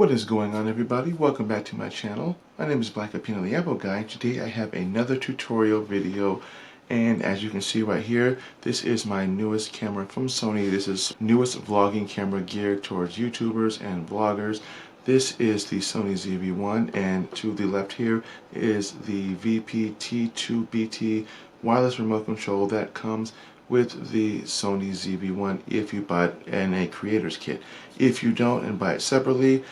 What is going on, everybody? Welcome back to my channel. My name is Black Apino the Apple Guy. Today I have another tutorial video, and as you can see right here, this is my newest camera from Sony. This is newest vlogging camera geared towards YouTubers and vloggers. This is the Sony zv-1, and to the left here is the VP-T2BT wireless remote control that comes with the Sony zv-1 if you buy it in a creator's kit. If you don't and buy it separately,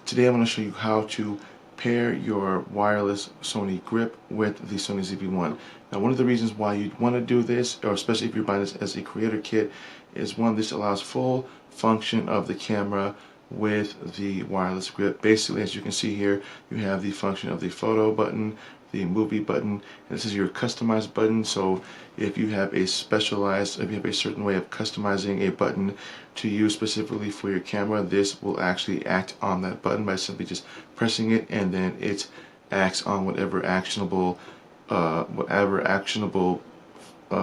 today I'm going to show you how to pair your wireless Sony grip with the Sony zv-1. Now, one of the reasons why you'd want to do this, or especially if you're buying this as a creator kit, is one, this allows full function of the camera with the wireless grip. Basically, as you can see here, you have the function of the photo button, the movie button, and this is your customized button. So if you have a certain way of customizing a button to use specifically for your camera, this will actually act on that button by simply just pressing it, and then it acts on whatever actionable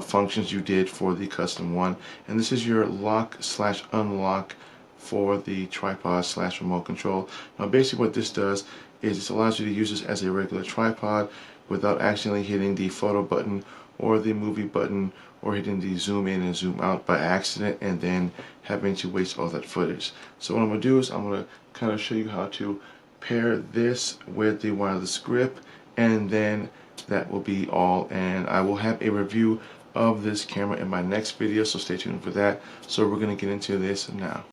functions you did for the custom one. And this is your lock/unlock for the tripod/remote control. Now, basically what this does is it allows you to use this as a regular tripod without accidentally hitting the photo button or the movie button or hitting the zoom in and zoom out by accident and then having to waste all that footage. So what I'm going to do is I'm going to kind of show you how to pair this with the wireless grip, and then that will be all. And I will have a review of this camera in my next video, so stay tuned for that. So we're going to get into this now.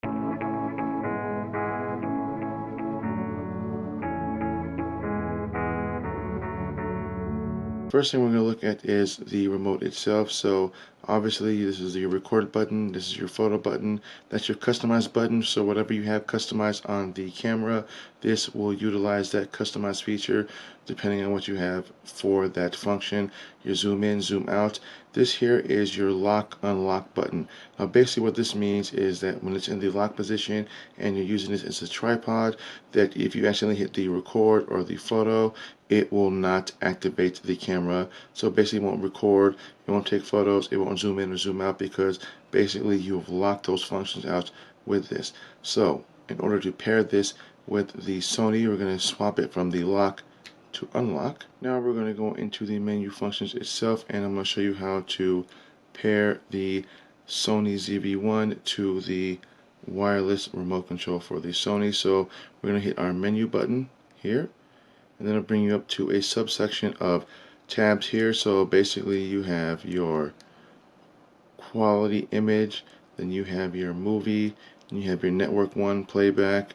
First thing we're going to look at is the remote itself. So obviously this is your record button, this is your photo button, that's your customized button. So whatever you have customized on the camera, this will utilize that customized feature depending on what you have for that function. Your zoom in, zoom out. This here is your lock unlock button. Now basically what this means is that when it's in the lock position and you're using this as a tripod, that if you accidentally hit the record or the photo, it will not activate the camera. So basically it won't record, it won't take photos, it won't zoom in or zoom out, because basically you've locked those functions out with this. So in order to pair this with the Sony, we're going to swap it from the lock to unlock. Now we're going to go into the menu functions itself, and I'm going to show you how to pair the Sony zv-1 to the wireless remote control for the Sony. So we're going to hit our menu button here, and then it'll bring you up to a subsection of tabs here. So basically you have your quality image, then you have your movie, and you have your network one playback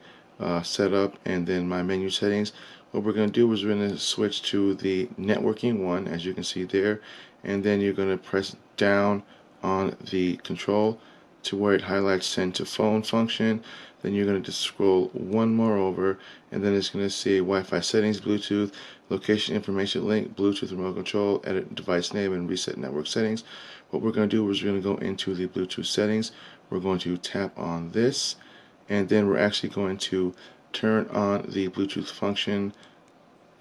setup, and then my menu settings. What we're going to do is we're going to switch to the networking one, as you can see there, and then you're going to press down on the control to where it highlights send to phone function. Then you're going to just scroll one more over, and then it's going to say Wi-Fi settings, Bluetooth, location information link, Bluetooth remote control, edit device name, and reset network settings. What we're going to do is we're going to go into the Bluetooth settings. We're going to tap on this, and then we're actually going to turn on the Bluetooth function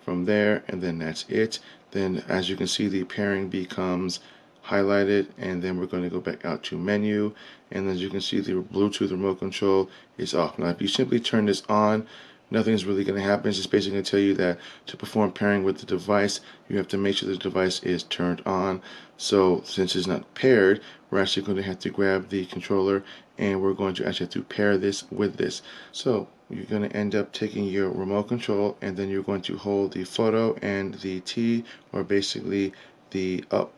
from there, and then that's it. Then as you can see, the pairing becomes highlighted, and then we're going to go back out to menu, and as you can see, the Bluetooth remote control is off. Now if you simply turn this on, nothing's really going to happen. It's just basically going to tell you that to perform pairing with the device, you have to make sure the device is turned on. So since it's not paired, we're actually going to have to grab the controller, and we're going to actually have to pair this with this. So you're going to end up taking your remote control, and then you're going to hold the photo and the T, or basically the up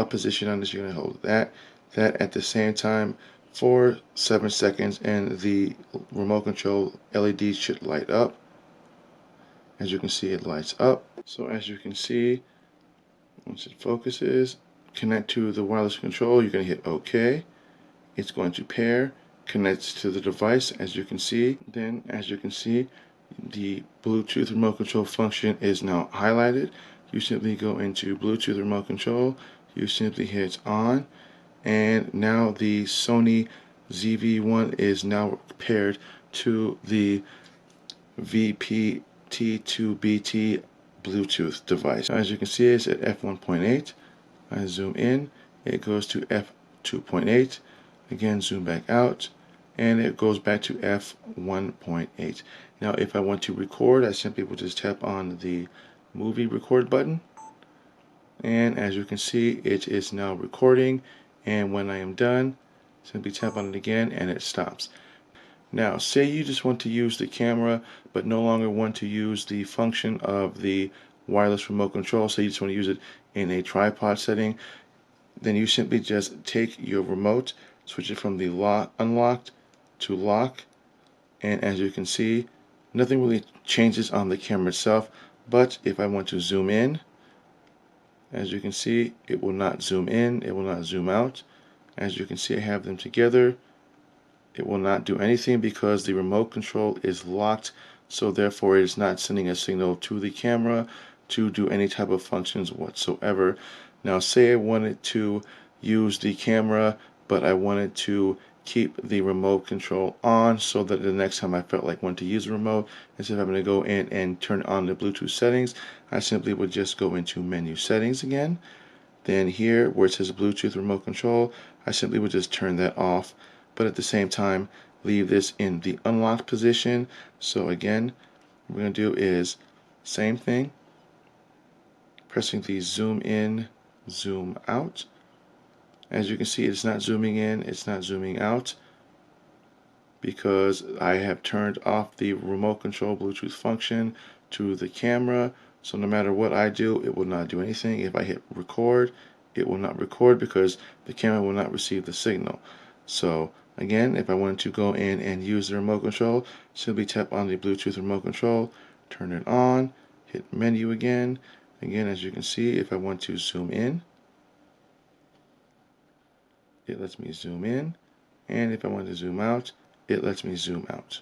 position on this. You're going to hold that at the same time for 7 seconds, and the remote control LED should light up. As you can see, it lights up. So as you can see, once it focuses, connect to the wireless control, you're going to hit OK. It's going to pair, connects to the device, as you can see. Then as you can see, the Bluetooth remote control function is now highlighted. You simply go into Bluetooth remote control, you simply hit on, and now the Sony zv-1 is now paired to the VP-T2BT Bluetooth device. As you can see, it's at f1.8. I zoom in, it goes to f2.8. Again, zoom back out, and it goes back to f1.8. Now if I want to record, I simply will just tap on the movie record button, and as you can see, it is now recording, and when I am done, simply tap on it again and it stops. Now say you just want to use the camera but no longer want to use the function of the wireless remote control, so you just want to use it in a tripod setting, then you simply just take your remote, switch it from the unlocked to lock, and as you can see, nothing really changes on the camera itself. But if I want to zoom in, as you can see, it will not zoom in, it will not zoom out. As you can see, I have them together. It will not do anything because the remote control is locked, so therefore it is not sending a signal to the camera to do any type of functions whatsoever. Now say I wanted to use the camera, but I wanted to keep the remote control on so that the next time I felt like wanting to use the remote, instead of having to go in and turn on the Bluetooth settings, I simply would just go into menu settings again. Then here where it says Bluetooth remote control, I simply would just turn that off, but at the same time leave this in the unlocked position. So again, what we're going to do is same thing, pressing the zoom in, zoom out. As you can see, it's not zooming in, it's not zooming out, because I have turned off the remote control Bluetooth function to the camera. So no matter what I do, it will not do anything. If I hit record, it will not record because the camera will not receive the signal. So again, if I wanted to go in and use the remote control, simply tap on the Bluetooth remote control, turn it on, hit menu again. Again, as you can see, if I want to zoom in, it lets me zoom in, and if I want to zoom out, it lets me zoom out.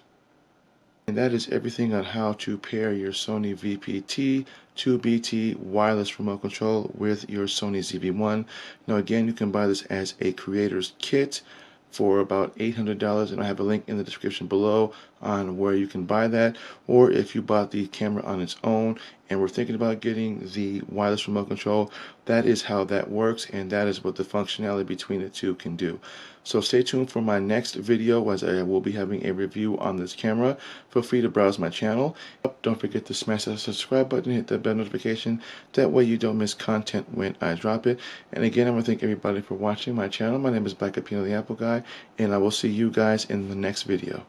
And that is everything on how to pair your Sony VPT 2BT wireless remote control with your Sony zv-1. Now again, you can buy this as a creator's kit for about $800, and I have a link in the description below on where you can buy that. Or if you bought the camera on its own and were thinking about getting the wireless remote control, that is how that works, and that is what the functionality between the two can do. So stay tuned for my next video, as I will be having a review on this camera. Feel free to browse my channel. Don't forget to smash that subscribe button, hit that bell notification, that way you don't miss content when I drop it. And again, I want to thank everybody for watching my channel. My name is Black Apino the Apple Guy, and I will see you guys in the next video.